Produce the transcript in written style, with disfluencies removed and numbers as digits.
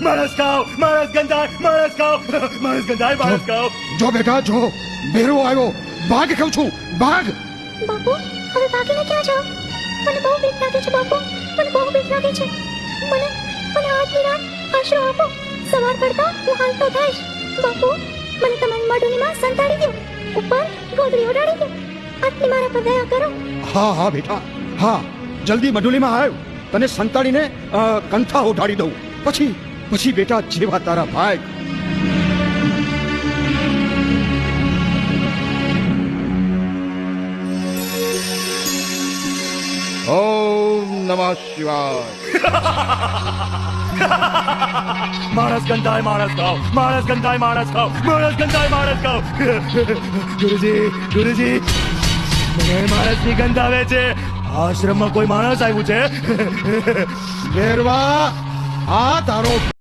માણસ ખાઓ, માણસ ગંધાય, માણસ ખાઓ, માણસ ગંધાય, માણસ ખાઓ. જો બેટા જો, બેરો આવ્યો. ભાગ કહું છું, ભાગ. બાપુ હવે ભાગીને ક્યાં જાવ? મને બહુ બીક લાગે છે બાપુ, મને બહુ બીક લાગે છે. મને મને આજની રાત આશરો આપો. સવાર પડતા હું હાલતો થઈશ. બાપુ મને તમારી મડુલીમાં સંતાડી દો, ઉપર ગોદડી ઓઢાડી દો. આટલી મારા પર દયા કરો. હા હા બેટા, હા, જલ્દી મઢુલીમાં આવ. તને સંતાડીને કંઠા ઓઢાડી દઉં. પછી બેટા જેવા તારા ભાઈ. ઓમ નમઃ શિવાય. માણસ ગંધાય, માણસ ખાઓ, માણસ ગંધાય, માણસ ખાઓ, માણસ ગંધાય, માણસ ખાઓ. ગુરુજી, ગુરુજી, મને માણસની ગંધ આવે છે. આશ્રમમાં કોઈ માણસ આવ્યું છે? બેરવા, આ તારો